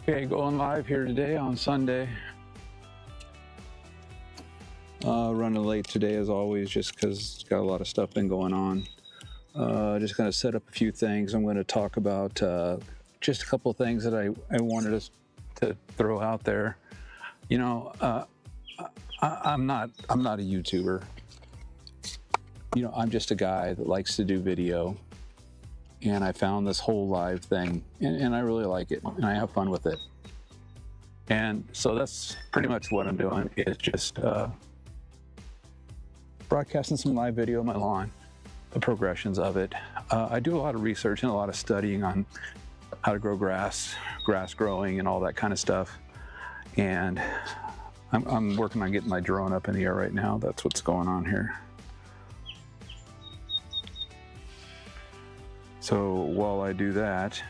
Okay, going live here today on Sunday. Running late today as always, just because got a lot of stuff been going on. Just going to set up a few things. I'm going to talk about just a couple of things that I wanted us to throw out there. You know, I'm not a YouTuber. You know, I'm just a guy that likes to do video. And I found this whole live thing, and I really like it, and I have fun with it. And so that's pretty much what I'm doing, is just broadcasting some live video of my lawn, the progressions of it. I do a lot of research and a lot of studying on how to grow grass growing, and all that kind of stuff. And I'm working on getting my drone up in the air right now. That's what's going on here. So while I do that,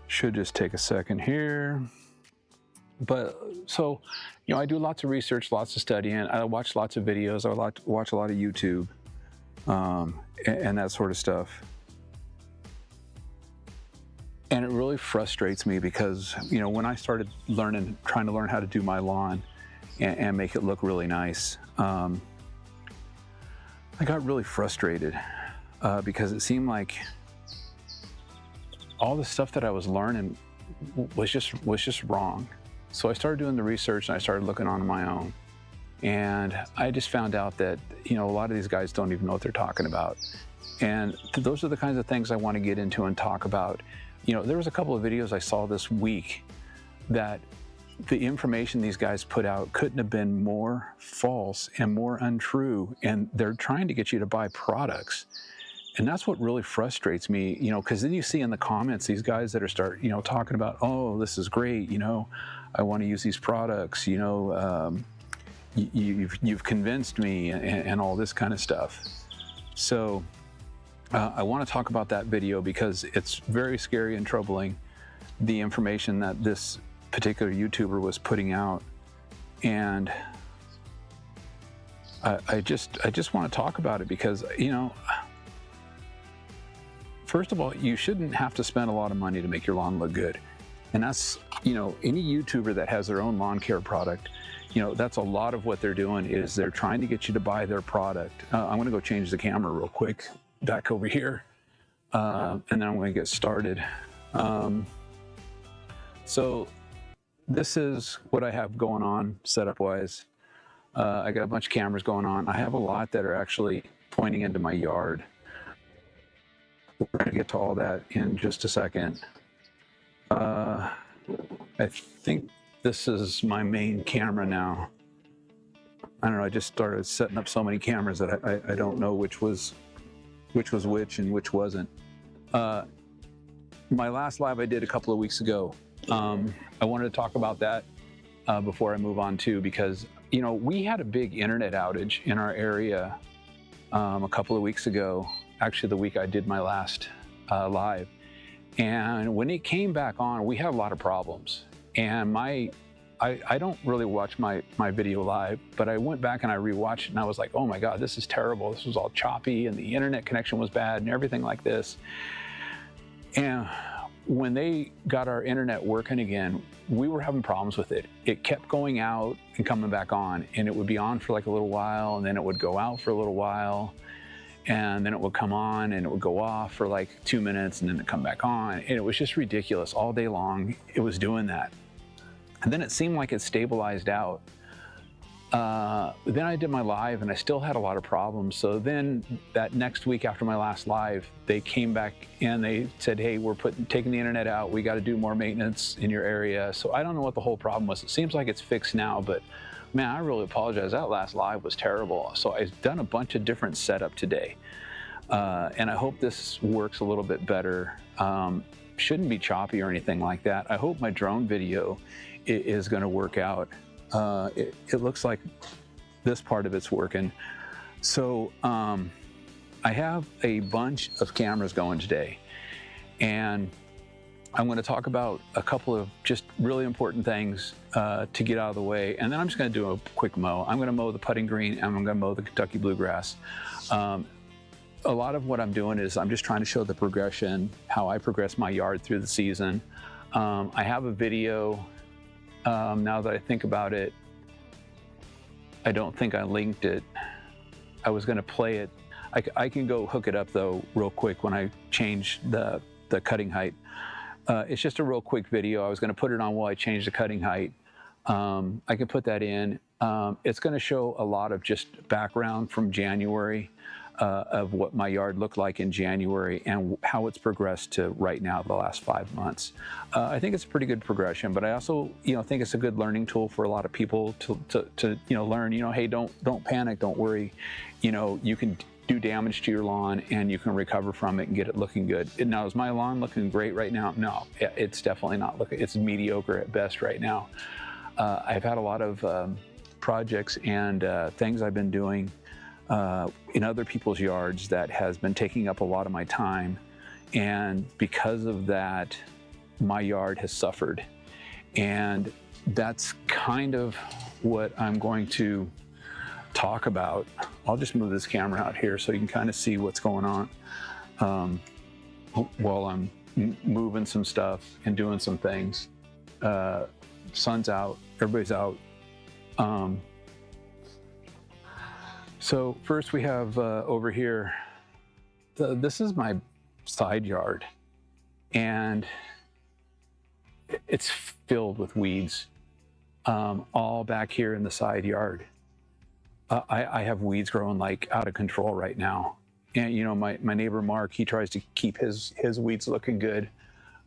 should just take a second here. But so, you know, I do lots of research, lots of studying. I watch lots of videos. I watch a lot of YouTube and that sort of stuff. And it really frustrates me because, you know, when I started trying to learn how to do my lawn and make it look really nice, I got really frustrated because it seemed like all the stuff that I was learning was just wrong. So I started doing the research and I started looking on my own. And I just found out that, you know, a lot of these guys don't even know what they're talking about. And those are the kinds of things I want to get into and talk about. You know, there was a couple of videos I saw this week that the information these guys put out couldn't have been more false and more untrue, and they're trying to get you to buy products. And that's what really frustrates me, you know, because then you see in the comments these guys that are talking about, oh, this is great, you know, I want to use these products, you know, you've convinced me, and all this kind of stuff. So I want to talk about that video because it's very scary and troubling, the information that this particular YouTuber was putting out. And I just want to talk about it because, you know, first of all, you shouldn't have to spend a lot of money to make your lawn look good. And that's, you know, any YouTuber that has their own lawn care product, you know, that's a lot of what they're doing, is they're trying to get you to buy their product. I'm going to go change the camera real quick back over here, and then I'm going to get started. So this is what I have going on setup wise. I got a bunch of cameras going on. I have a lot that are actually pointing into my yard. We're going to get to all that in just a second. I think this is my main camera now. I don't know, I just started setting up so many cameras that I don't know which was which and which wasn't. My last live I did a couple of weeks ago. I wanted to talk about that before I move on too, because, you know, we had a big internet outage in our area a couple of weeks ago, actually the week I did my last live. And when it came back on, we had a lot of problems. And I don't really watch my video live, but I went back and I rewatched it and I was like, oh my God, this is terrible. This was all choppy and the internet connection was bad and everything like this. And when they got our internet working again, we were having problems with it. It kept going out and coming back on, and it would be on for like a little while, and then it would go out for a little while, and then it would come on and it would go off for like 2 minutes, and then it'd come back on. And it was just ridiculous. All day long, it was doing that. And then it seemed like it stabilized out. Then I did my live and I still had a lot of problems. So then that next week after my last live, they came back and they said, hey, we're taking the internet out. We got to do more maintenance in your area. So I don't know what the whole problem was. It seems like it's fixed now, but man, I really apologize. That last live was terrible. So I've done a bunch of different setup today. And I hope this works a little bit better. Shouldn't be choppy or anything like that. I hope my drone video is going to work out. It looks like this part of it's working. So I have a bunch of cameras going today, and I'm going to talk about a couple of just really important things to get out of the way, and then I'm just going to do a quick mow. I'm going to mow the putting green, and I'm going to mow the Kentucky bluegrass. a lot of what I'm doing is I'm just trying to show the progression, how I progress my yard through the season. I have a video, now that I think about it, I don't think I linked it. I was gonna play it. I can go hook it up though real quick when I change the cutting height. It's just a real quick video. I was gonna put it on while I change the cutting height. I can put that in. It's gonna show a lot of just background from January, of what my yard looked like in January and how it's progressed to right now, the last 5 months. I think it's a pretty good progression, but I also, think it's a good learning tool for a lot of people to learn, hey, don't panic, don't worry. You can do damage to your lawn and you can recover from it and get it looking good. Now, is my lawn looking great right now? No, it's definitely not looking, it's mediocre at best right now. I've had a lot of projects and things I've been doing in other people's yards that has been taking up a lot of my time, and because of that my yard has suffered, and that's kind of what I'm going to talk about. I'll just move this camera out here so you can kind of see what's going on while I'm moving some stuff and doing some things. Sun's out, everybody's out. So first we have over here, this is my side yard, and it's filled with weeds, all back here in the side yard. I have weeds growing like out of control right now. And my neighbor Mark, he tries to keep his weeds looking good.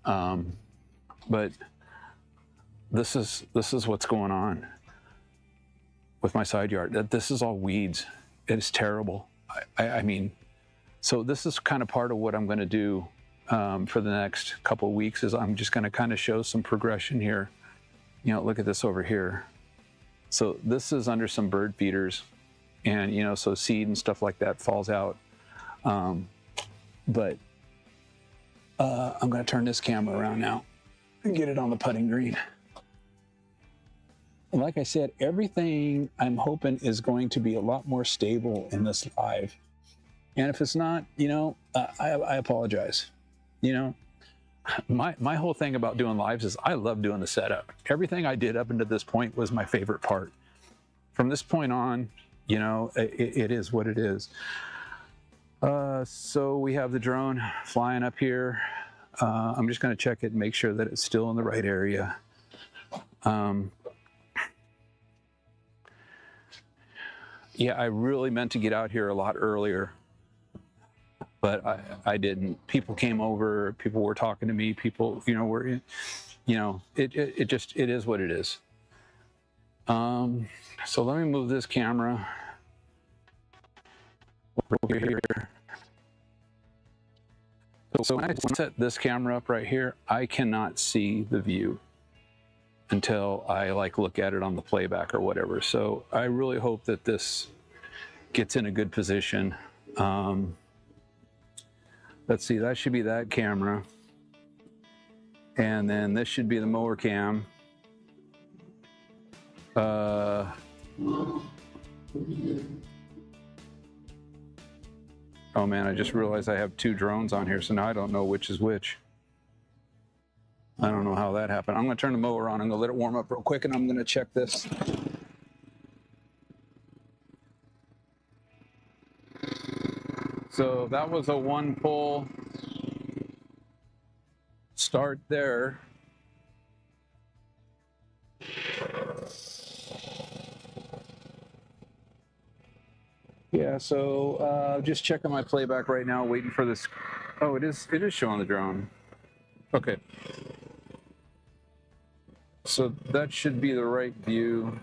But this is what's going on with my side yard. This is all weeds. It's terrible. I mean, so this is kind of part of what I'm going to do for the next couple of weeks, is I'm just going to kind of show some progression here. Look at this over here. So this is under some bird feeders, and so seed and stuff like that falls out. But I'm going to turn this camera around now and get it on the putting green. Like I said, everything I'm hoping is going to be a lot more stable in this live. And if it's not, I apologize. My whole thing about doing lives is I love doing the setup. Everything I did up until this point was my favorite part. From this point on, it is what it is. So we have the drone flying up here. I'm just going to check it and make sure that it's still in the right area. Yeah, I really meant to get out here a lot earlier, but I didn't. People came over, people were talking to me, people, were, it is what it is. So let me move this camera over here. So when I set this camera up right here, I cannot see the view until I look at it on the playback or whatever. So I really hope that this gets in a good position. Let's see, that should be that camera. And then this should be the mower cam. Oh man, I just realized I have two drones on here, so now I don't know which is which. I don't know how that happened. I'm gonna turn the mower on, I'm gonna let it warm up real quick, and I'm gonna check this. So that was a one pull start there. Yeah, so just checking my playback right now, waiting for this. Oh, it is showing the drone. Okay. So that should be the right view.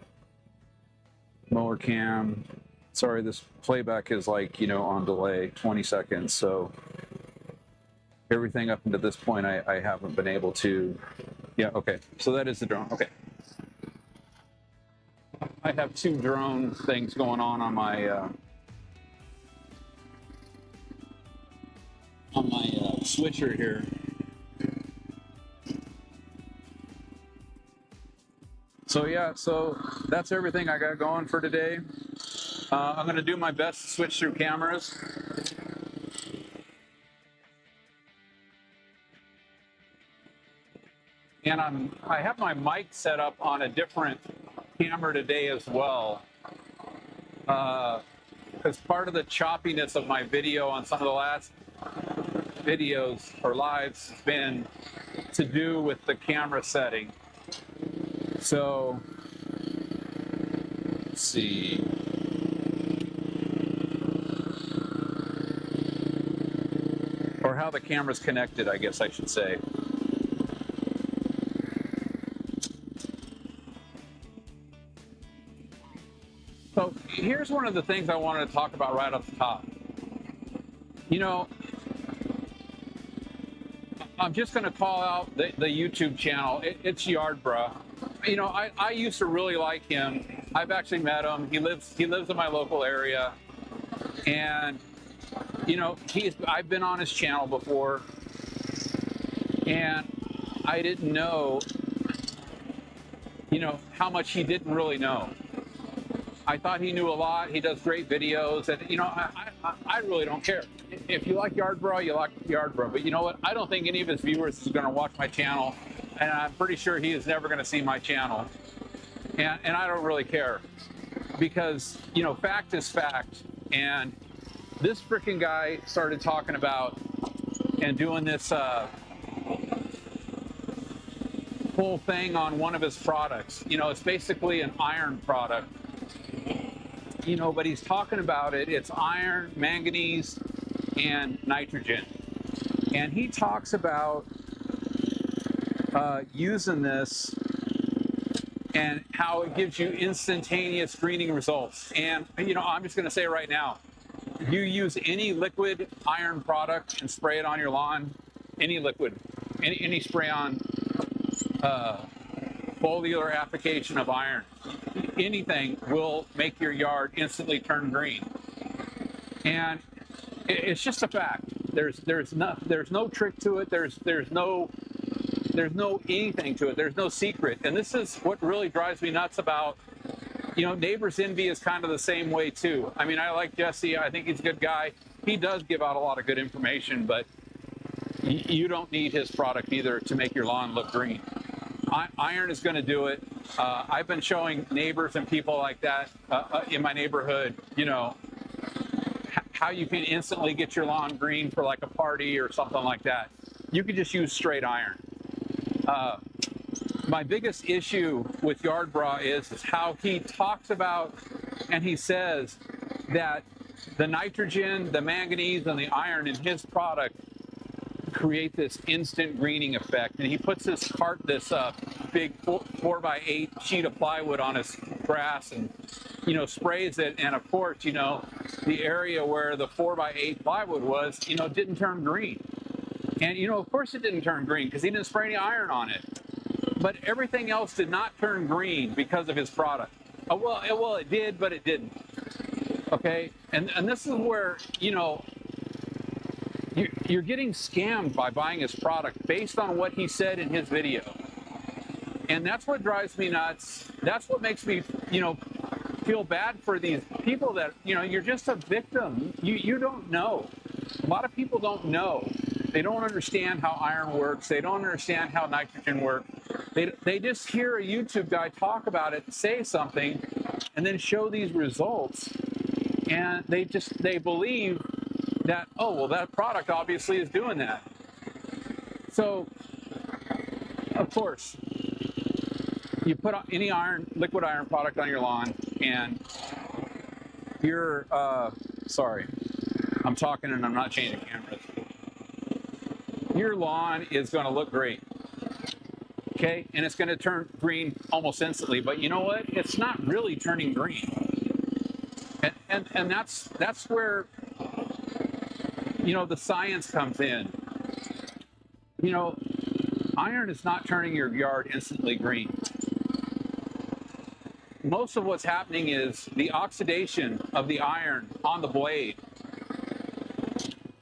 Mower cam. Sorry, this playback is on delay, 20 seconds. So everything up until this point, I haven't been able to. Yeah, okay. So that is the drone. Okay. I have two drone things going on my switcher here. So yeah, so that's everything I got going for today. I'm going to do my best to switch through cameras. And I have my mic set up on a different camera today as well. Because part of the choppiness of my video on some of the last videos or lives has been to do with the camera setting. So let's see. Or how the camera's connected, I guess I should say. So here's one of the things I wanted to talk about right off the top. You know, I'm just going to call out the YouTube channel. It's Yardbruh. You know, I used to really like him. I've actually met him. He lives in my local area, and you know, I've been on his channel before, and I didn't know, you know, how much he didn't really know. I thought he knew a lot. He does great videos, and you know, I really don't care. If you like Yardbruh, you like Yardbruh. But you know what? I don't think any of his viewers is going to watch my channel, and I'm pretty sure he is never going to see my channel. And I don't really care, because you know, fact is fact. And this freaking guy started talking about and doing this whole thing on one of his products. You know, it's basically an iron product. You know, but he's talking about it. It's iron, manganese, and nitrogen. And he talks about using this and how it gives you instantaneous greening results. And, you know, I'm just going to say right now, you use any liquid iron product and spray it on your lawn, any liquid, any spray-on foliar application of iron, anything will make your yard instantly turn green. And it's just a fact. There's no trick to it. There's no anything to it. There's no secret. And this is what really drives me nuts about, you know, Neighbors Envy is kind of the same way too. I mean, I like Jesse. I think he's a good guy. He does give out a lot of good information, but you don't need his product either to make your lawn look green. Iron is going to do it. I've been showing neighbors and people like that in my neighborhood, you know, how you can instantly get your lawn green for like a party or something like that. You can just use straight iron. My biggest issue with Yardbruh is how he talks about, and he says that the nitrogen, the manganese, and the iron in his product create this instant greening effect. And he puts this big 4x8 sheet of plywood on his grass and, you know, sprays it. And of course, you know, the area where the 4x8 plywood was, you know, didn't turn green. And, you know, of course it didn't turn green because he didn't spray any iron on it. But everything else did not turn green because of his product. Well, it did, but it didn't. Okay? And this is where, you know, you're getting scammed by buying his product based on what he said in his video. And that's what drives me nuts. That's what makes me, you know, feel bad for these people that, you know, you're just a victim. You don't know. A lot of people don't know. They don't understand how iron works. They don't understand how nitrogen works. They just hear a YouTube guy talk about it, say something, and then show these results. And they believe that, oh, well, that product obviously is doing that. So, of course, you put any liquid iron product on your lawn, and you're, sorry, I'm talking and I'm not changing cameras. Your lawn is going to look great, okay? And it's going to turn green almost instantly. But you know what? It's not really turning green. And that's where, you know, the science comes in. You know, iron is not turning your yard instantly green. Most of what's happening is the oxidation of the iron on the blade,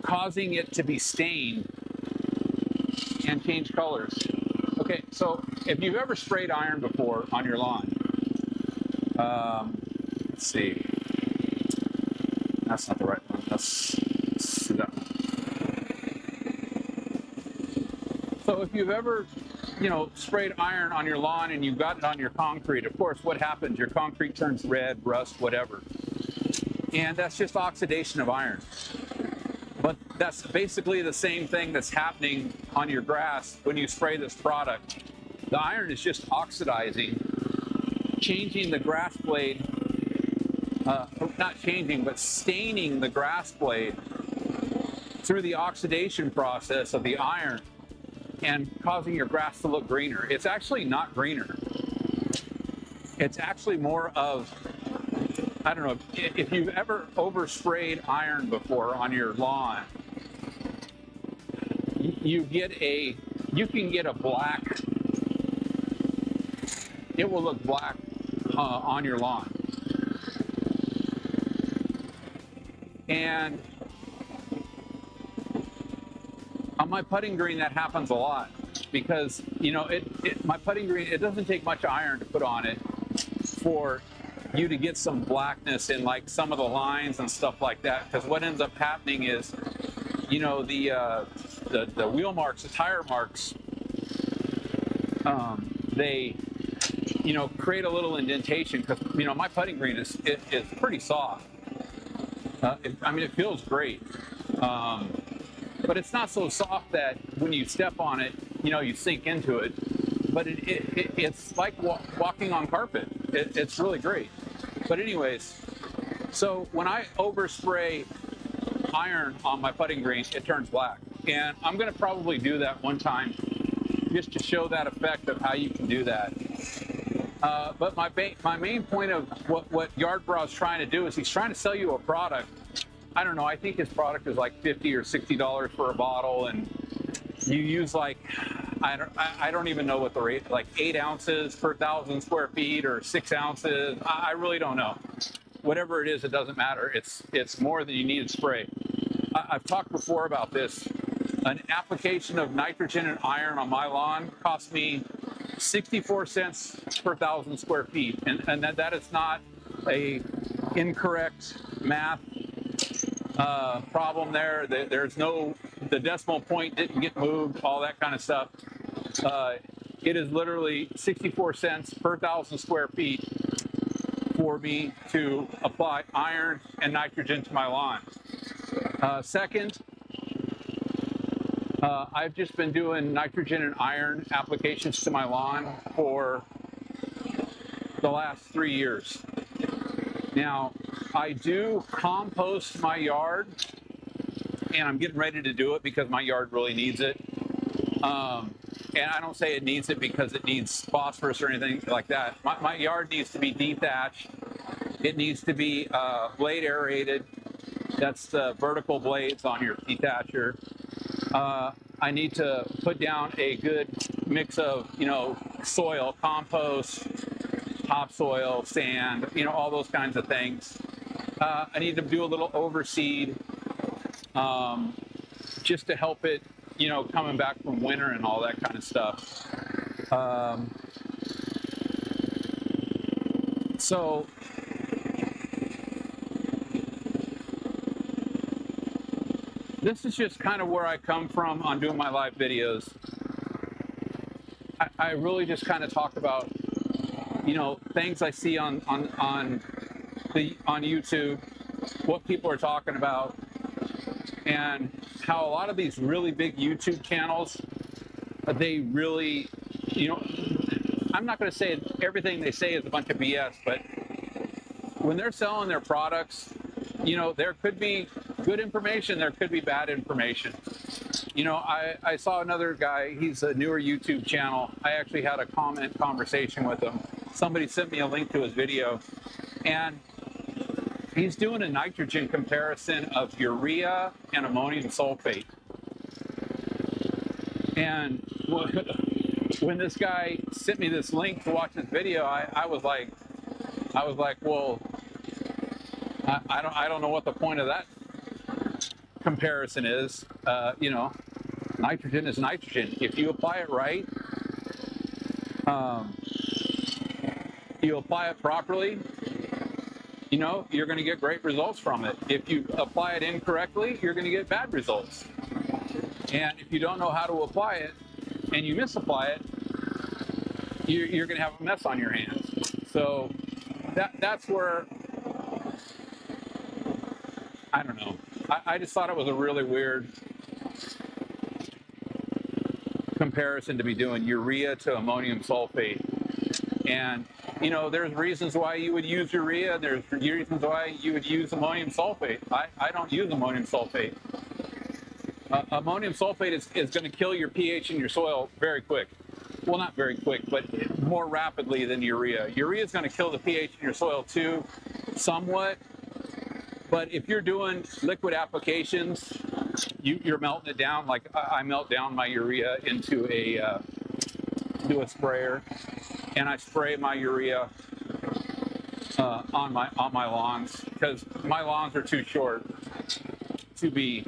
causing it to be stained and change colors. Okay, so if you've ever sprayed iron before on your lawn, let's see. That's not the right one. Let's see that one. So if you've ever sprayed iron on your lawn and you got it on your concrete, of course, what happens? Your concrete turns red, rust, whatever. And that's just oxidation of iron. But that's basically the same thing that's happening on your grass when you spray this product. The iron is just oxidizing, changing the grass blade, not changing, but staining the grass blade through the oxidation process of the iron and causing your grass to look greener. It's actually not greener. It's actually more of, I don't know, if you've ever oversprayed iron before on your lawn, you can get a black, it will look black on your lawn. And on my putting green, that happens a lot because, my putting green, it doesn't take much iron to put on it for you to get some blackness in like some of the lines and stuff like that. Because what ends up happening is, the wheel marks, the tire marks, they, create a little indentation because, my putting green is pretty soft. It feels great. But it's not so soft that when you step on it, you sink into it. But it's like walking on carpet. It's really great. But anyways, so when I overspray iron on my putting green, it turns black. And I'm going to probably do that one time just to show that effect of how you can do that. But my main point of what Yardbra is trying to do is he's trying to sell you a product. I don't know, I think his product is like $50 or $60 for a bottle, and you use like, I don't even know what the rate, like 8 ounces per 1,000 square feet or 6 ounces. I really don't know. Whatever it is, it doesn't matter. It's more than you need to spray. I've talked before about this. An application of nitrogen and iron on my lawn cost me 64 cents per 1,000 square feet. And that is not a incorrect math problem there. There's no, the decimal point didn't get moved, all that kind of stuff. It is literally 64 cents per 1,000 square feet for me to apply iron and nitrogen to my lawn. Second, I've just been doing nitrogen and iron applications to my lawn for the last 3 years. Now, I do compost my yard, and I'm getting ready to do it because my yard really needs it. And I don't say it needs it because it needs phosphorus or anything like that. My yard needs to be dethatched. It needs to be blade aerated. That's the vertical blades on your detacher. I need to put down a good mix of, soil, compost, topsoil, sand, all those kinds of things. I need to do a little overseed just to help it, coming back from winter and all that kind of stuff. So this is just kind of where I come from on doing my live videos. I really just kind of talk about, things I see on YouTube, what people are talking about, and how a lot of these really big YouTube channels, they really, I'm not going to say everything they say is a bunch of BS, but when they're selling their products, there could be good information, there could be bad information. I saw another guy, he's a newer YouTube channel. I actually had a conversation with him. Somebody sent me a link to his video, and he's doing a nitrogen comparison of urea and ammonium sulfate. And when this guy sent me this link to watch this video, I was like, well, I don't know what the point of that comparison is. Nitrogen is nitrogen. If you apply it right, you apply it properly, you're going to get great results from it. If you apply it incorrectly, you're going to get bad results. And if you don't know how to apply it and you misapply it, you're going to have a mess on your hands. So that's where, I don't know. I just thought it was a really weird comparison to be doing urea to ammonium sulfate. And, you know, there's reasons why you would use urea. There's reasons why you would use ammonium sulfate. I don't use ammonium sulfate. Ammonium sulfate is going to kill your pH in your soil very quick. Well, not very quick, but more rapidly than urea. Urea is going to kill the pH in your soil too, somewhat. But if you're doing liquid applications, you're melting it down. Like I melt down my urea into a sprayer, and I spray my urea on my lawns, because my lawns are too short to be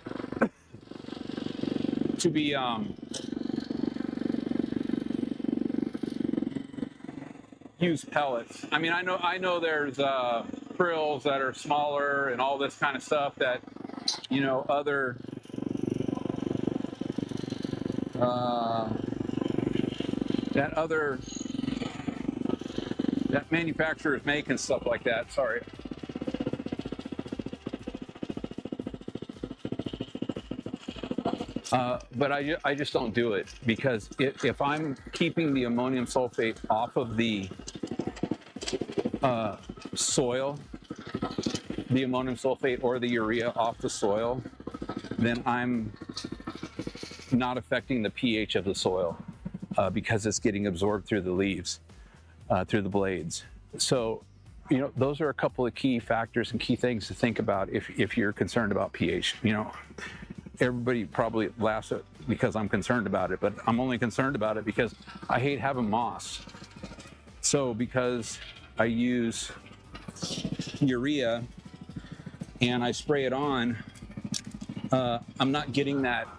use pellets. I mean, I know there's prills that are smaller and all this kind of stuff that, you know, other that manufacturers make and stuff like that. Sorry. But I just don't do it, because if I'm keeping the ammonium sulfate off of the soil, the ammonium sulfate or the urea off the soil, then I'm not affecting the pH of the soil, because it's getting absorbed through the leaves, through the blades. So, you know, those are a couple of key factors and key things to think about if you're concerned about pH. You know, everybody probably laughs at because I'm concerned about it, but I'm only concerned about it because I hate having moss. So because I use urea and I spray it on, I'm not getting that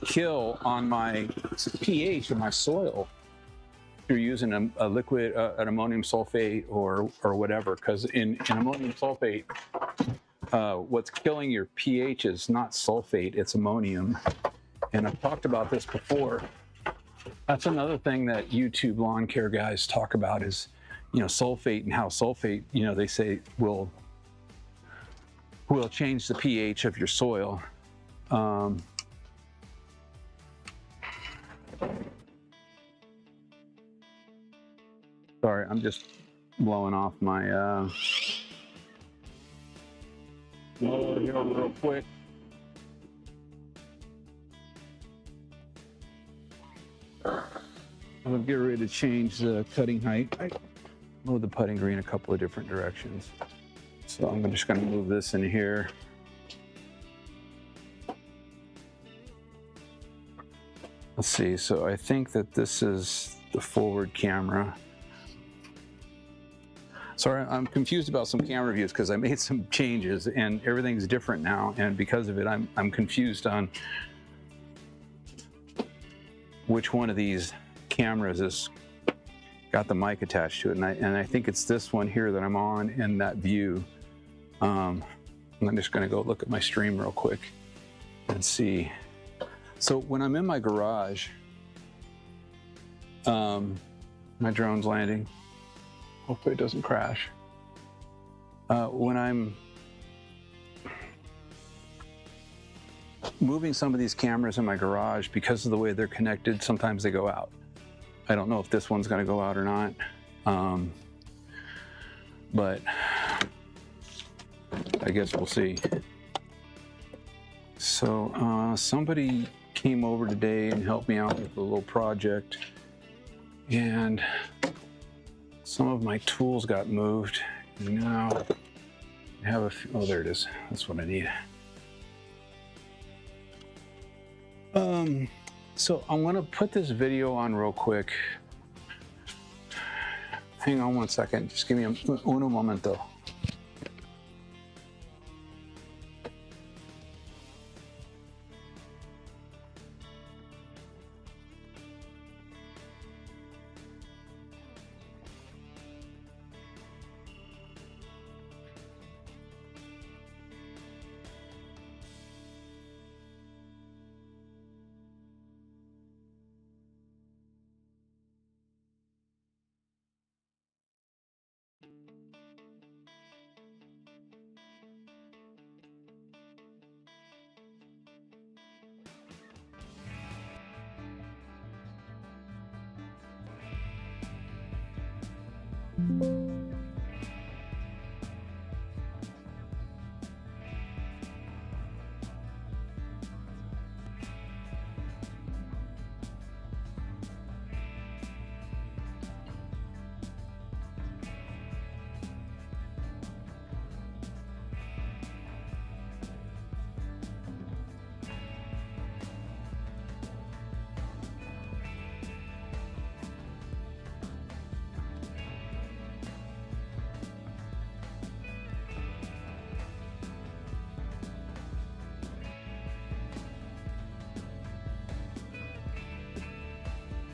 kill on my pH of my soil through using a liquid, an ammonium sulfate or whatever, because in ammonium sulfate, what's killing your pH is not sulfate, it's ammonium. And I've talked about this before. That's another thing that YouTube lawn care guys talk about is, you know, sulfate, and how sulfate, you know, they say will change the pH of your soil. Sorry, I'm just blowing off my blower here real quick. I'm gonna get ready to change the cutting height. I move the putting green a couple of different directions. So I'm just gonna move this in here. Let's see, so I think that this is the forward camera. Sorry, I'm confused about some camera views because I made some changes and everything's different now, and because of it, I'm confused on which one of these cameras has got the mic attached to it, and I think it's this one here that I'm on in that view. I'm just going to go look at my stream real quick and see. So when I'm in my garage, my drone's landing. Hopefully it doesn't crash. When I'm moving some of these cameras in my garage, because of the way they're connected, sometimes they go out. I don't know if this one's going to go out or not, but I guess we'll see. So somebody came over today and helped me out with a little project, and some of my tools got moved. And now I have a few, oh, there it is. That's what I need. So I'm gonna put this video on real quick. Hang on one second. Just give me un momento.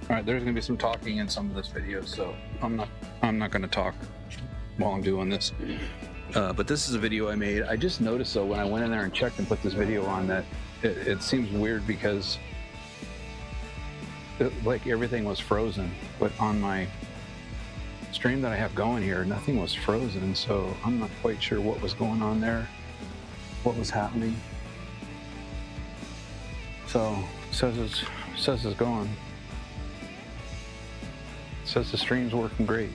All right, there's gonna be some talking in some of this video, so I'm not gonna talk while I'm doing this. But this is a video I made. I just noticed though when I went in there and checked and put this video on that it seems weird because like everything was frozen, but on my stream that I have going here, nothing was frozen, so I'm not quite sure what was going on there, what was happening. So it says it's going. Says the stream's working great.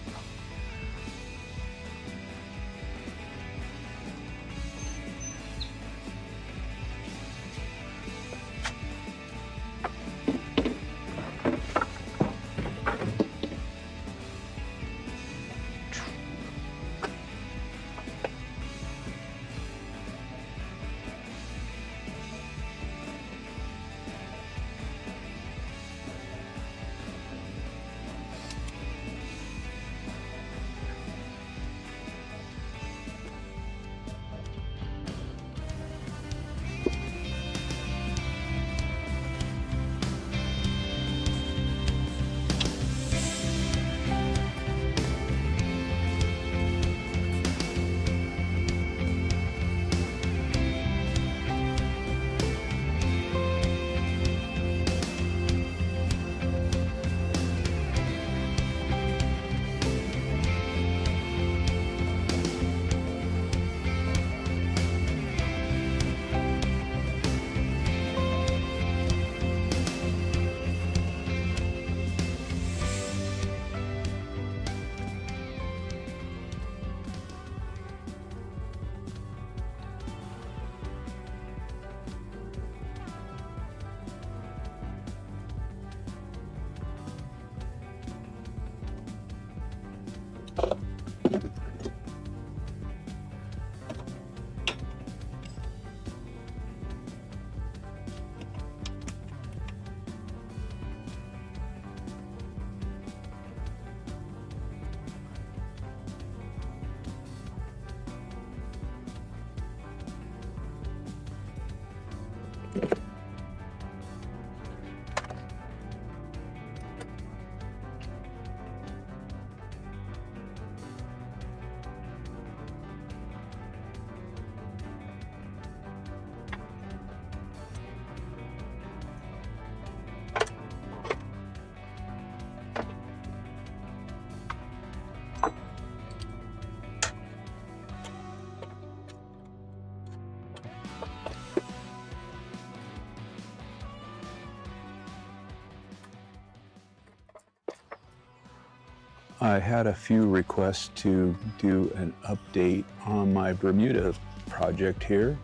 I had a few requests to do an update on my Bermuda project here.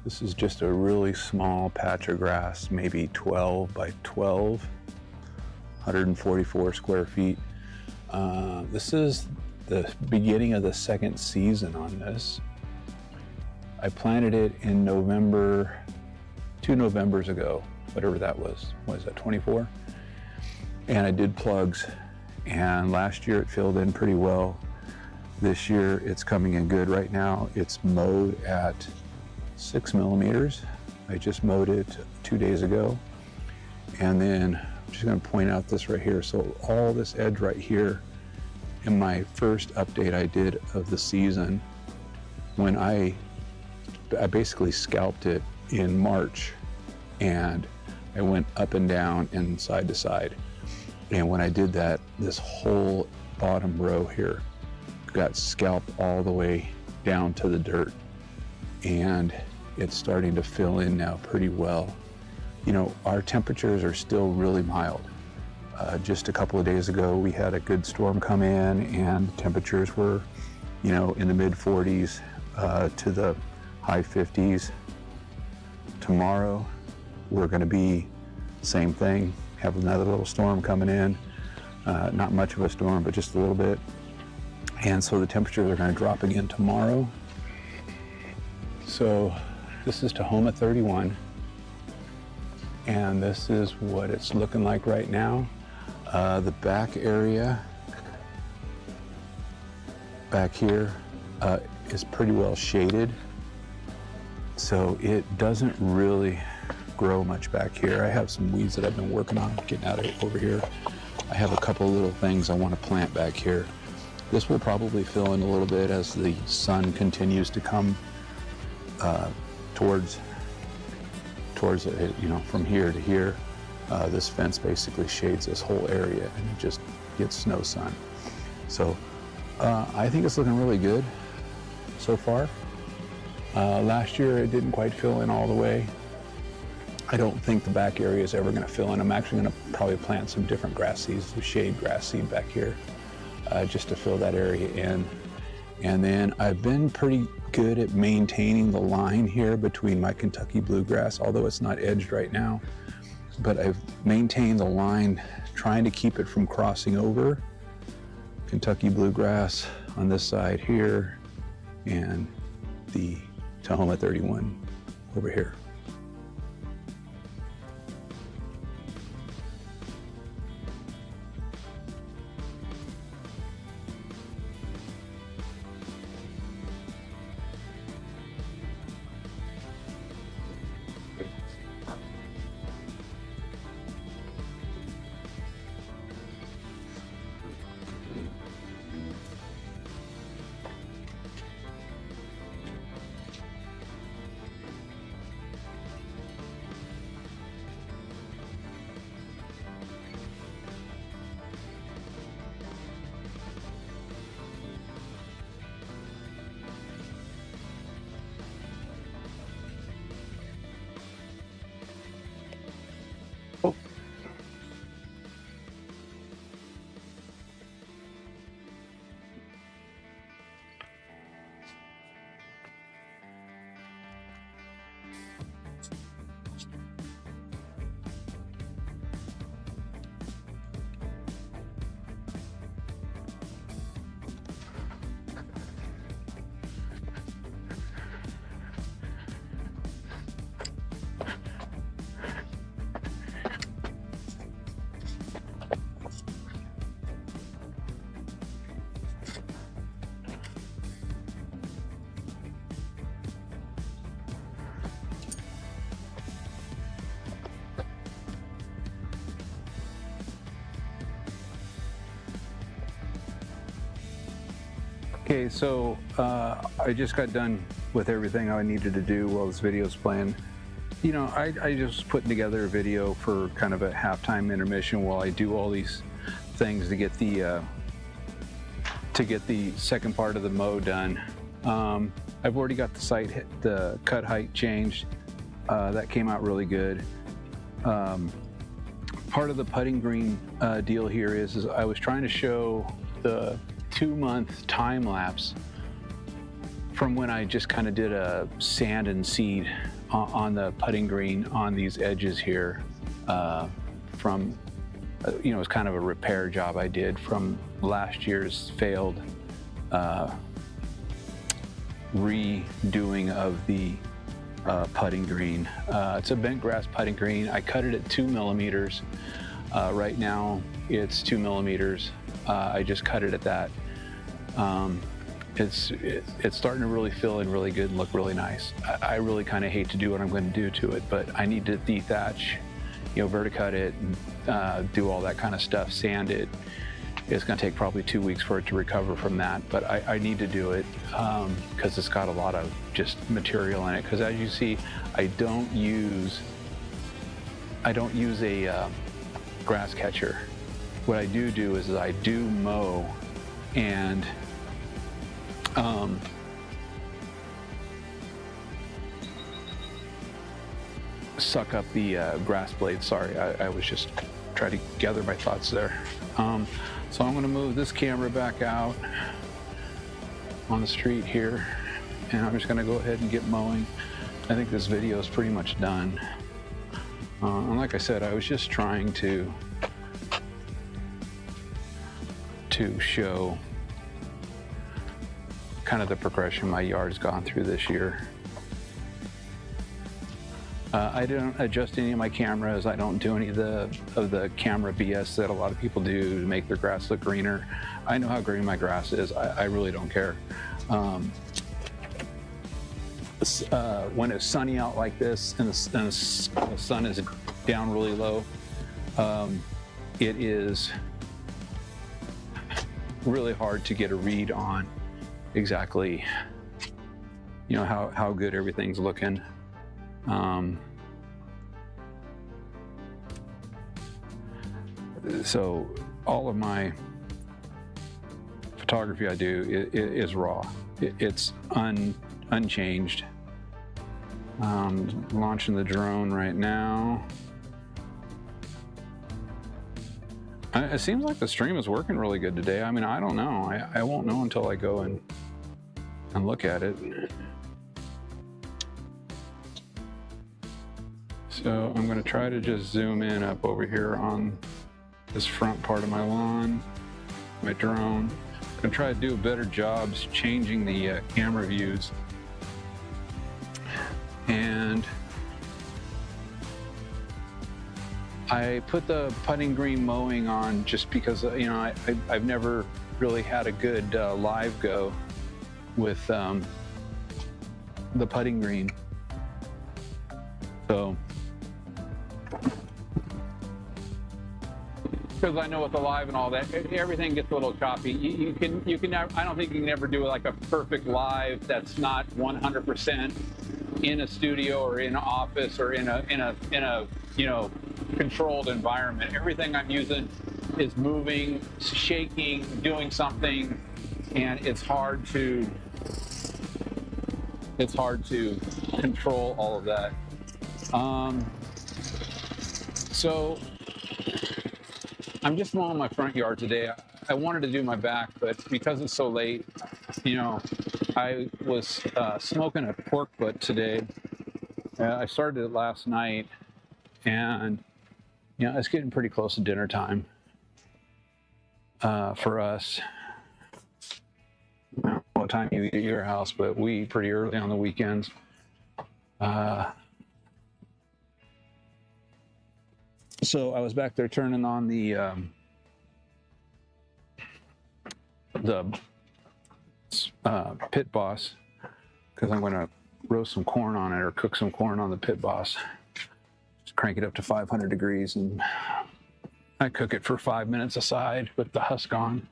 This is just a really small patch of grass, maybe 12 by 12, 144 square feet. This is the beginning of the second season on this. I planted it in November, 2 Novembers ago, whatever that was. What is that, 24? And I did plugs. And last year it filled in pretty well. This year it's coming in good. Right now it's mowed at 6 millimeters. I just mowed it 2 days ago. And then I'm just gonna point out this right here. So all this edge right here, in my first update I did of the season, when I basically scalped it in March, and I went up and down and side to side. And when I did that, this whole bottom row here got scalped all the way down to the dirt. And it's starting to fill in now pretty well. You know, our temperatures are still really mild. Just a couple of days ago, we had a good storm come in, and temperatures were, in the mid 40s to the high 50s. Tomorrow, we're going to be same thing. Have another little storm coming in. Not much of a storm, but just a little bit. And so the temperatures are going to drop again tomorrow. So this is Tahoma 31. And this is what it's looking like right now. The back area back here is pretty well shaded. So it doesn't really grow much back here. I have some weeds that I've been working on getting out of over here. I have a couple little things I want to plant back here. This will probably fill in a little bit as the sun continues to come towards it, from here to here. This fence basically shades this whole area, and it just gets no sun. So I think it's looking really good so far. Last year it didn't quite fill in all the way. I don't think the back area is ever going to fill in. I'm actually going to probably plant some different grass seeds, some shade grass seed back here, just to fill that area in. And then I've been pretty good at maintaining the line here between my Kentucky bluegrass, although it's not edged right now. But I've maintained the line, trying to keep it from crossing over. Kentucky bluegrass on this side here, and the Tahoma 31 over here. Okay, so I just got done with everything I needed to do while this video's playing. I just putting together a video for kind of a halftime intermission while I do all these things to get the second part of the mow done. I've already got the cut height changed. That came out really good. Part of the putting green deal here is I was trying to show the 2-month time lapse from when I just kind of did a sand and seed on the putting green on these edges here from it was kind of a repair job I did from last year's failed redoing of the putting green. It's a bent grass putting green. I cut it at 2 millimeters. Right now it's 2 millimeters. I just cut it at that. It's starting to really fill in really good and look really nice. I really kind of hate to do what I'm going to do to it, but I need to dethatch, verticut it, and do all that kind of stuff, sand it. It's going to take probably 2 weeks for it to recover from that, but I need to do it because it's got a lot of just material in it. Because as you see, I don't use a grass catcher. What I do is I do mow and suck up the grass blades. Sorry, I was just try to gather my thoughts there. So I'm going to move this camera back out on the street here, and I'm just going to go ahead and get mowing. I think this video is pretty much done. And like I said, I was just trying to show kind of the progression my yard's gone through this year. I don't adjust any of my cameras. I don't do any of the camera BS that a lot of people do to make their grass look greener. I know how green my grass is. I really don't care. When it's sunny out like this and the sun is down really low, it is really hard to get a read on exactly, how good everything's looking. So all of my photography I do is raw. It's unchanged. Launching the drone right now. It seems like the stream is working really good today. I mean, I don't know. I won't know until I go and look at it. So I'm going to try to just zoom in up over here on this front part of my lawn, my drone. I'm going to try to do a better job changing the camera views. And I put the putting green mowing on just because, I've never really had a good live go with the putting green. So, because I know with the live and all that, everything gets a little choppy. You can never, I don't think you can ever do like a perfect live that's not 100% in a studio or in an office or in a controlled environment. Everything I'm using is moving, shaking, doing something, and it's hard to control all of that. So I'm just mowing my front yard today. I wanted to do my back, but because it's so late, I was smoking a pork butt today. I started it last night, and it's getting pretty close to dinner time for us. I don't know what time you eat at your house, but we eat pretty early on the weekends. So I was back there turning on the Pit Boss, because I'm going to roast some corn on it or cook some corn on the Pit Boss. Just crank it up to 500 degrees, and I cook it for 5 minutes aside with the husk on,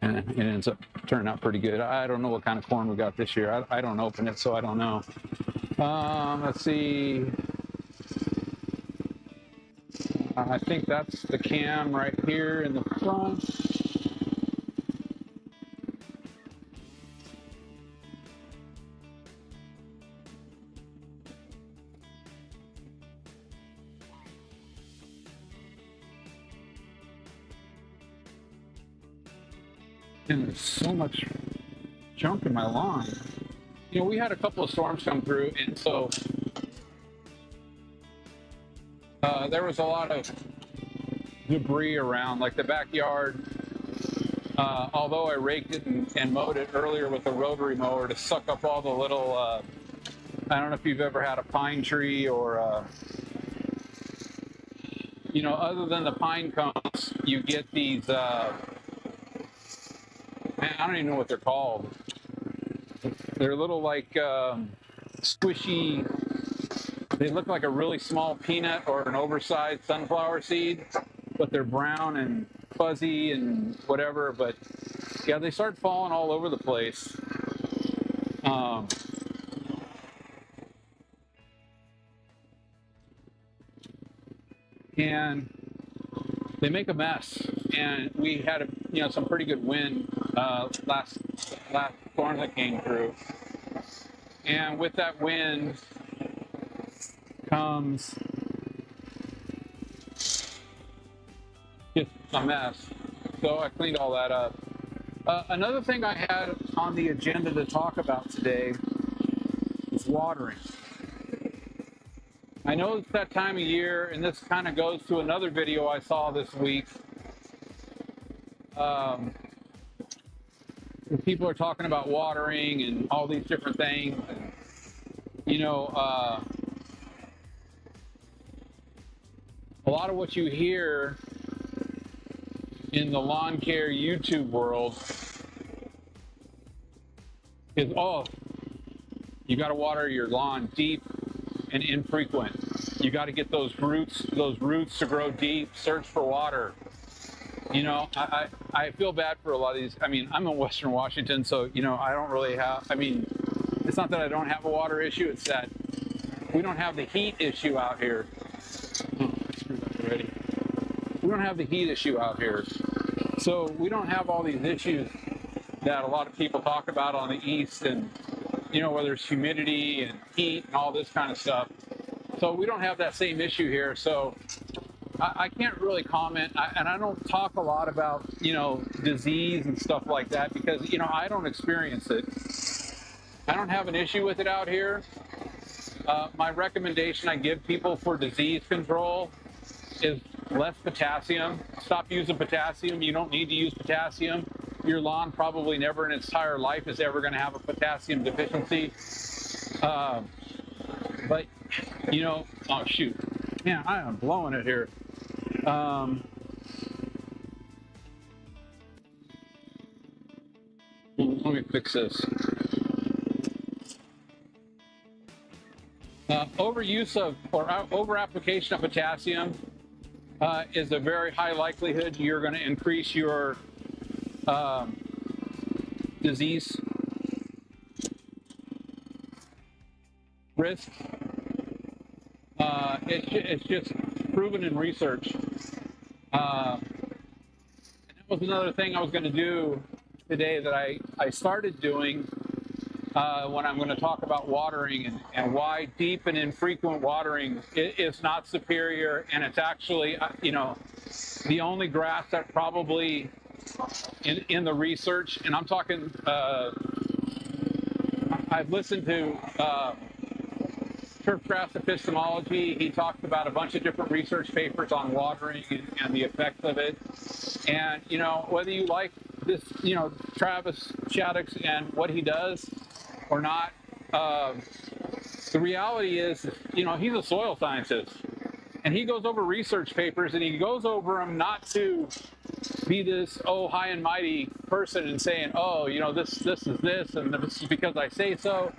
and it ends up turning out pretty good. I don't know what kind of corn we got this year. I don't open it, so I don't know. Let's see. I think that's the cam right here in the front. And there's so much junk in my lawn. We had a couple of storms come through, and so there was a lot of debris around, like the backyard. Although I raked it and mowed it earlier with a rotary mower to suck up all the little, I don't know if you've ever had a pine tree or, other than the pine cones, you get these, I don't even know what they're called. They're little like squishy. They look like a really small peanut or an oversized sunflower seed, but they're brown and fuzzy and whatever. But yeah, they start falling all over the place. And they make a mess. And we had some pretty good wind last storm that came through. And with that wind comes just a mess. So I cleaned all that up. Another thing I had on the agenda to talk about today is watering. I know it's that time of year, and this kind of goes to another video I saw this week. People are talking about watering and all these different things. And, a lot of what you hear in the lawn care YouTube world is, oh, you got to water your lawn deep and infrequent. You got to get those roots to grow deep. Search for water. I feel bad for a lot of these. I mean, I'm in Western Washington, so I don't really have. I mean, it's not that I don't have a water issue. It's that we don't have the heat issue out here. Oh, I screwed up already. We don't have the heat issue out here, so we don't have all these issues that a lot of people talk about on the east, and whether it's humidity and heat and all this kind of stuff. So we don't have that same issue here. So I can't really comment, and I don't talk a lot about disease and stuff like that because I don't experience it. I don't have an issue with it out here. My recommendation I give people for disease control is less potassium. Stop using potassium. You don't need to use potassium. Your lawn probably never in its entire life is ever going to have a potassium deficiency. But oh shoot, man, I am blowing it here. Let me fix this. Overuse of or over application of potassium is a very high likelihood you're going to increase your disease risk. It's just proven in research. And that was another thing I was going to do today that I started doing when I'm going to talk about watering and why deep and infrequent watering is not superior, and it's actually the only grass that probably in the research, and I'm talking I've listened to turfgrass epistemology. He talked about a bunch of different research papers on watering and the effects of it. And whether you like this Travis Shaddix and what he does or not, the reality is he's a soil scientist, and he goes over research papers, and he goes over them not to be this high and mighty person and saying, this is this and this is because I say so.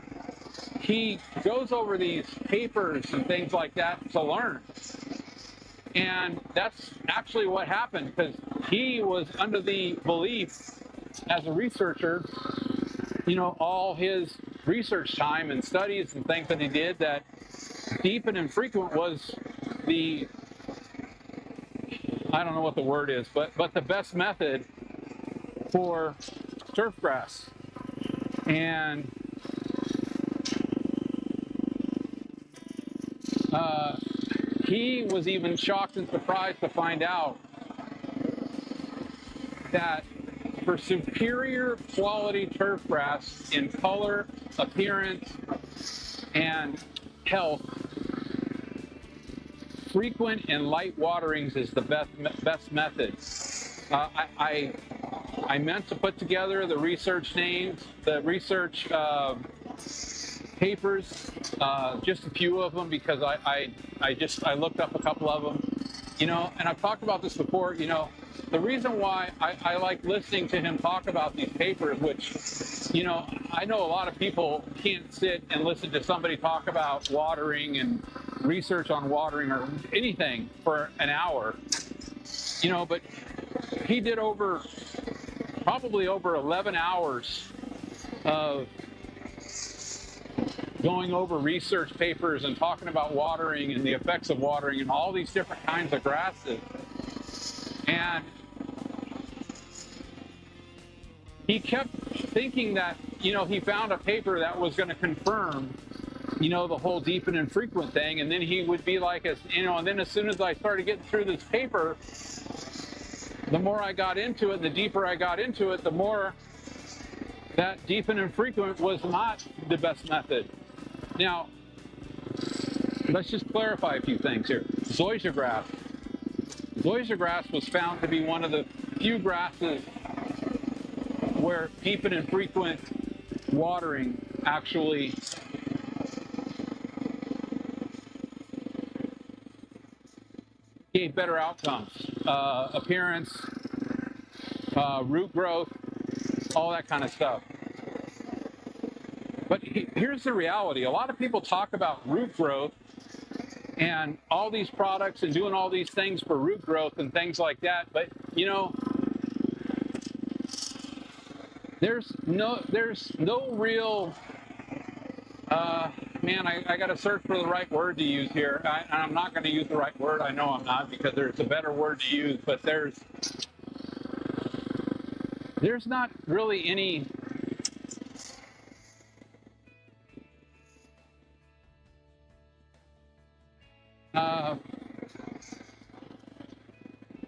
He goes over these papers and things like that to learn. And that's actually what happened, because he was under the belief as a researcher, all his research time and studies and things that he did, that deep and infrequent was the, I don't know what the word is, but the best method for turfgrass. And he was even shocked and surprised to find out that for superior quality turfgrass in color, appearance, and health, frequent and light waterings is the best method. I meant to put together the research names, the research papers, just a few of them, because I looked up a couple of them, and I've talked about this before. The reason why I like listening to him talk about these papers, which, I know a lot of people can't sit and listen to somebody talk about watering and research on watering or anything for an hour, but he did probably over 11 hours of going over research papers and talking about watering and the effects of watering and all these different kinds of grasses. And he kept thinking that, he found a paper that was going to confirm, the whole deep and infrequent thing. And then he would be like, and then as soon as I started getting through this paper, the more I got into it, the deeper I got into it, the more that deep and infrequent was not the best method. Now, let's just clarify a few things here. Zoysia grass. Zoysia grass was found to be one of the few grasses where deep and infrequent watering actually gave better outcomes, appearance, root growth, all that kind of stuff. But here's the reality. A lot of people talk about root growth and all these products and doing all these things for root growth and things like that. But, you know, there's no real, man, I got to search for the right word to use here. And I'm not going to use the right word. I know I'm not, because there's a better word to use. But there's not really any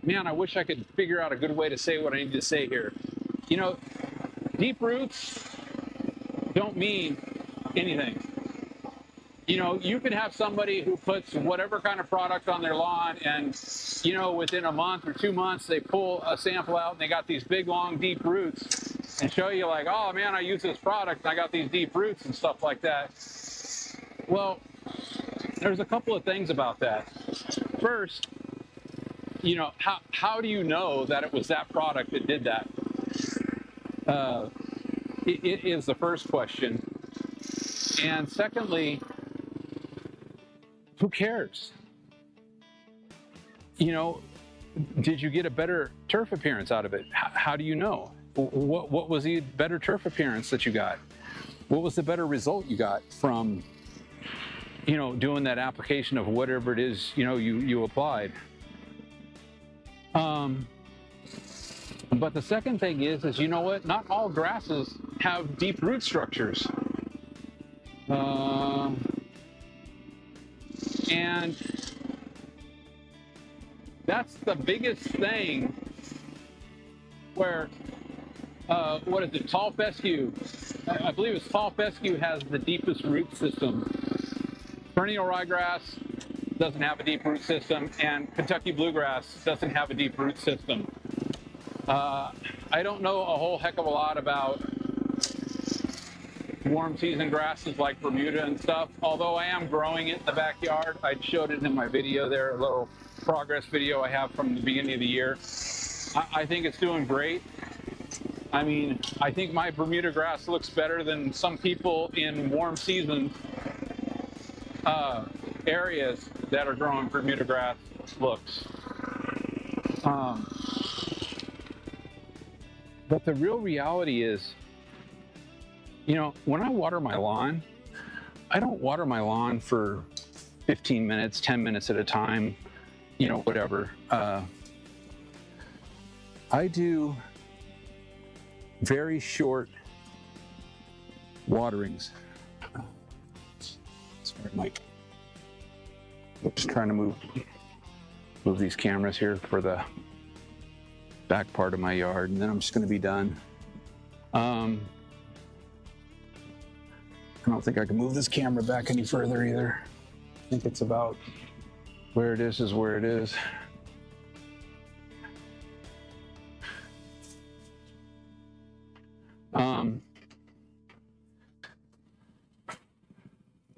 man, I wish I could figure out a good way to say what I need to say here. You know, deep roots don't mean anything. You know, you can have somebody who puts whatever kind of product on their lawn, and, you know, within a month or 2 months, they pull a sample out and they got these big, long, deep roots and show you like, oh man, I use this product and I got these deep roots and stuff like that. Well, there's a couple of things about that. First, you know, how do you know that it was that product that did that? It is the first question. And secondly, who cares? You know, did you get a better turf appearance out of it? How do you know? What was the better turf appearance that you got? What was the better result you got from, you know, doing that application of whatever it is, you know, you applied? But the second thing is you know what? Not all grasses have deep root structures. And that's the biggest thing where, what is it, tall fescue? I believe it's tall fescue has the deepest root system. Perennial ryegrass doesn't have a deep root system, and Kentucky bluegrass doesn't have a deep root system. I don't know a whole heck of a lot about warm season grasses like Bermuda and stuff, although I am growing it in the backyard. I showed it in my video there, a little progress video I have from the beginning of the year. I think it's doing great. I mean, I think my Bermuda grass looks better than some people in warm season areas that are growing Bermuda grass looks. But the real reality is, you know, when I water my lawn, I don't water my lawn for 15 minutes, 10 minutes at a time, you know, whatever. I do very short waterings. Sorry, Mike. I'm just trying to move these cameras here for the back part of my yard, and then I'm just going to be done. I don't think I can move this camera back any further either. I think it's about where it is where it is.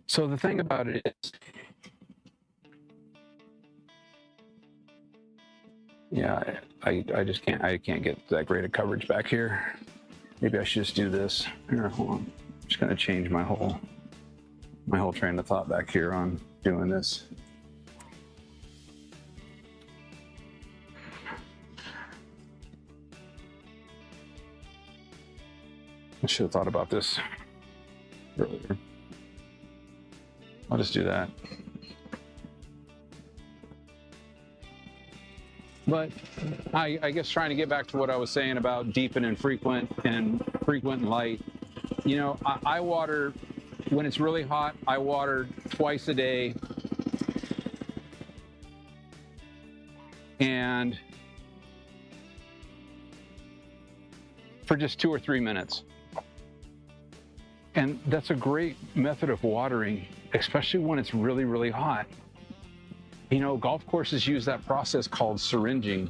So the thing about it is, yeah, I just can't get that great of coverage back here. Maybe I should just do this. Here, hold on. I'm just gonna change my whole train of thought back here on doing this. I should have thought about this earlier. I'll just do that. But I guess trying to get back to what I was saying about deep and infrequent and frequent and light. You know, I water, when it's really hot, I water twice a day. And for just 2 or 3 minutes. And that's a great method of watering, especially when it's really, really hot. You know, golf courses use that process called syringing.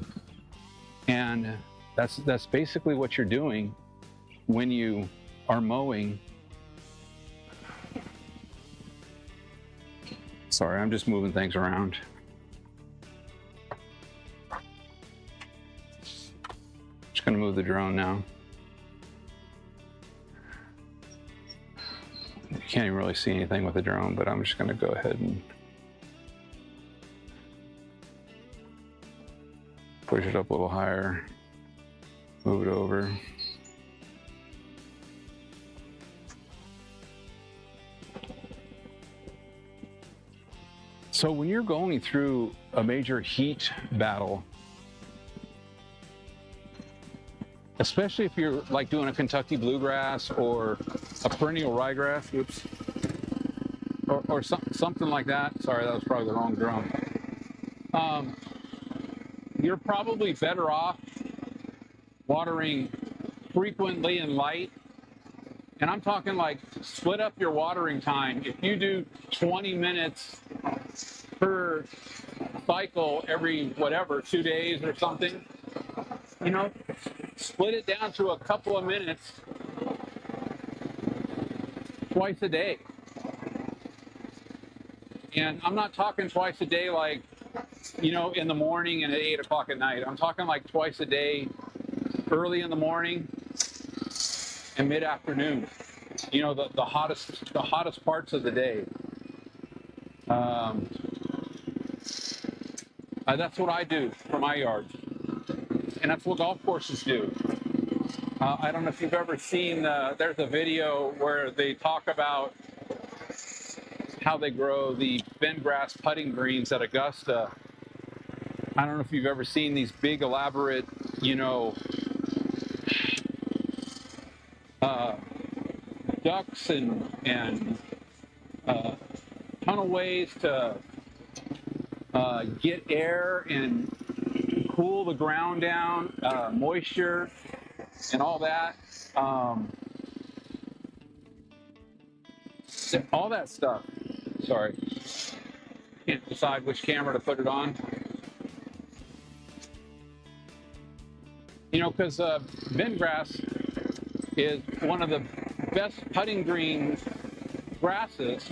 And that's basically what you're doing when you are mowing. Sorry, I'm just moving things around. Just gonna move the drone now. You can't even really see anything with the drone, but I'm just gonna go ahead and push it up a little higher, move it over. So when you're going through a major heat battle, especially if you're like doing a Kentucky bluegrass or a perennial ryegrass, or something like that. Sorry, that was probably the wrong drone. You're probably better off watering frequently and light. And I'm talking like split up your watering time. If you do 20 minutes per cycle every, whatever, 2 days or something, you know, split it down to a couple of minutes twice a day. And I'm not talking twice a day like, you know, in the morning and at 8 o'clock at night. I'm talking like twice a day, early in the morning and mid-afternoon. You know, the hottest parts of the day. That's what I do for my yard, and that's what golf courses do. I don't know if you've ever seen. There's a video where they talk about how they grow the bend grass putting greens at Augusta. I don't know if you've ever seen these big, elaborate, you know, ducts and tunnel ways to get air and cool the ground down, moisture and all that. All that stuff. Sorry. Can't decide which camera to put it on. You know, because bend grass is one of the best putting green grasses,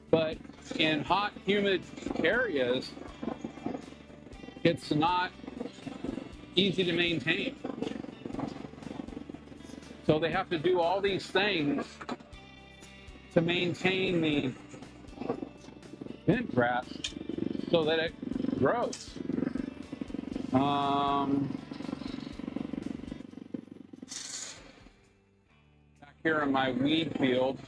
but in hot, humid areas, it's not easy to maintain. So they have to do all these things to maintain the bent grass so that it grows. Back here in my weed field,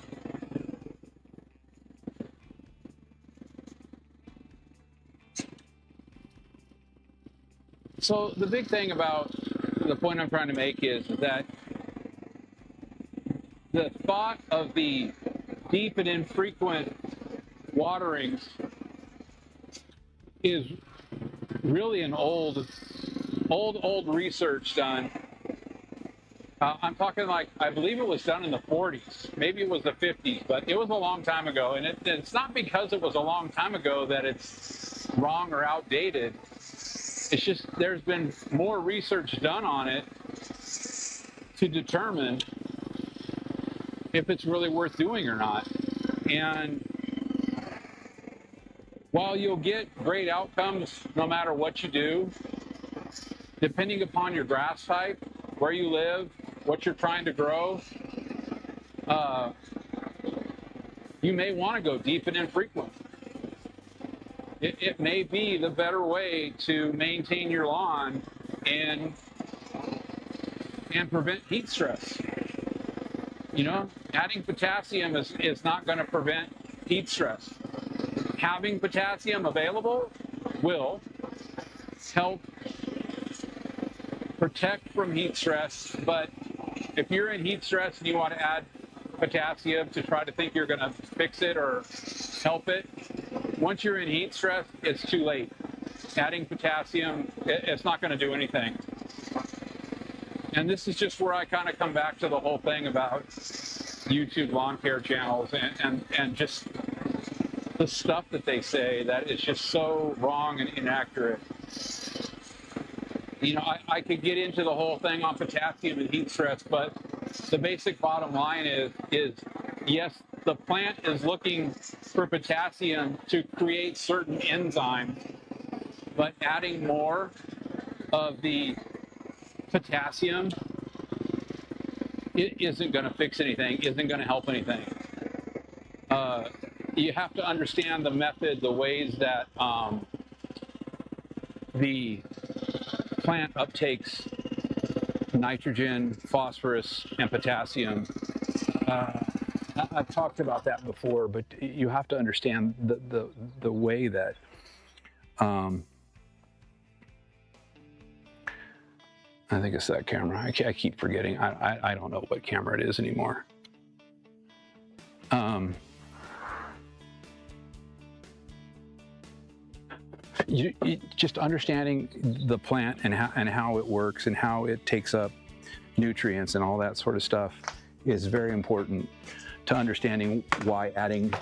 so the big thing about the point I'm trying to make is that the thought of the deep and infrequent waterings is really an old research done. I'm talking like, I believe it was done in the 40s, maybe it was the 50s, but it was a long time ago. And it's not because it was a long time ago that it's wrong or outdated. It's just there's been more research done on it to determine if it's really worth doing or not. And while you'll get great outcomes no matter what you do, depending upon your grass type, where you live, what you're trying to grow, you may want to go deep and infrequent. It may be the better way to maintain your lawn and prevent heat stress. You know, adding potassium is not going to prevent heat stress. Having potassium available will help protect from heat stress, but if you're in heat stress and you want to add potassium to try to think you're going to fix it or help it, once you're in heat stress, it's too late. Adding potassium, it's not going to do anything. And this is just where I kind of come back to the whole thing about YouTube lawn care channels and just the stuff that they say that is just so wrong and inaccurate. You know, I could get into the whole thing on potassium and heat stress, but the basic bottom line is yes, the plant is looking for potassium to create certain enzymes, but adding more of the potassium, it isn't going to fix anything, isn't going to help anything. You have to understand the method, the ways that the plant uptakes nitrogen, phosphorus, and potassium. I've talked about that before, but you have to understand the way that I think it's that camera. I keep forgetting. I don't know what camera it is anymore. Just understanding the plant and how it works and how it takes up nutrients and all that sort of stuff is very important to understanding why adding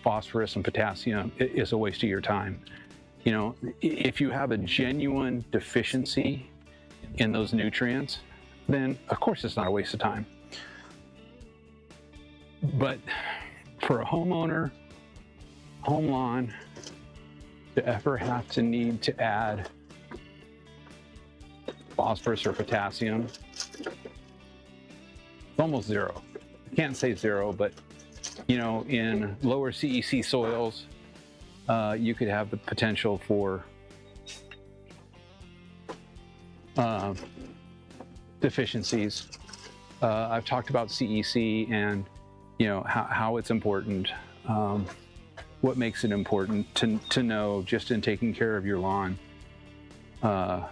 phosphorus and potassium is a waste of your time. You know, if you have a genuine deficiency in those nutrients, then of course it's not a waste of time. But for a homeowner, home lawn, to ever have to need to add phosphorus or potassium, it's almost zero. I can't say zero, but you know, in lower CEC soils, you could have the potential for deficiencies. I've talked about CEC and you know how it's important. What makes it important to know just in taking care of your lawn. Let's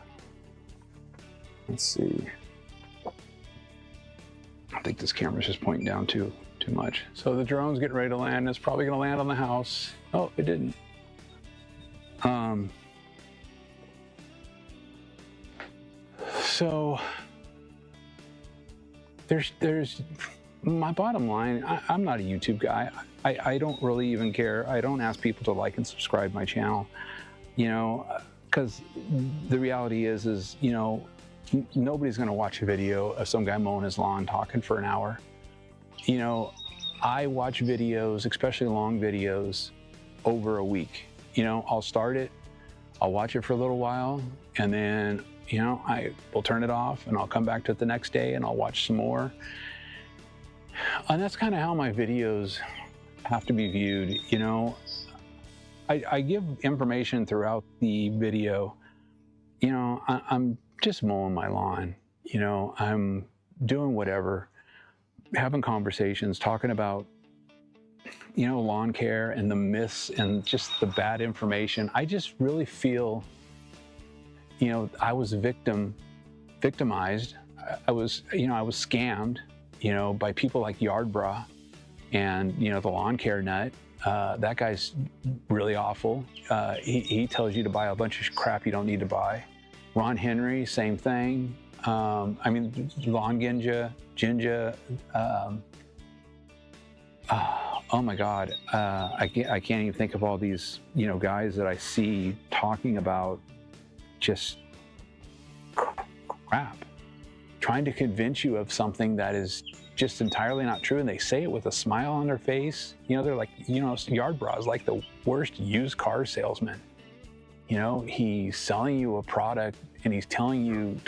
see. I think this camera's just pointing down too much. So the drone's getting ready to land. It's probably going to land on the house. Oh, it didn't. So there's my bottom line. I'm not a YouTube guy. I don't really even care. I don't ask people to like and subscribe my channel, you know, because the reality is, you know, nobody's going to watch a video of some guy mowing his lawn talking for an hour. You know, I watch videos, especially long videos, over a week. You know, I'll start it, I'll watch it for a little while, and then, you know, I will turn it off and I'll come back to it the next day and I'll watch some more. And that's kind of how my videos have to be viewed. You know, I give information throughout the video. You know, I'm just mowing my lawn. You know, I'm doing whatever, having conversations, talking about, you know, lawn care and the myths and just the bad information. I just really feel, you know, I was victimized. I was scammed, you know, by people like Yardbra and, you know, the lawn care nut. That guy's really awful. He tells you to buy a bunch of crap you don't need to buy. Ron Henry, same thing. I mean, Lawn Ginja, oh my God. I can't even think of all these, you know, guys that I see talking about just crap, trying to convince you of something that is just entirely not true, and they say it with a smile on their face. You know, they're like, you know, Yardbra is like the worst used car salesman. You know, he's selling you a product and he's telling you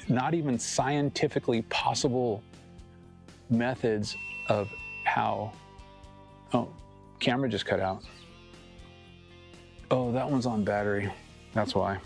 not even scientifically possible methods of how. Oh, camera just cut out. Oh, that one's on battery. That's why.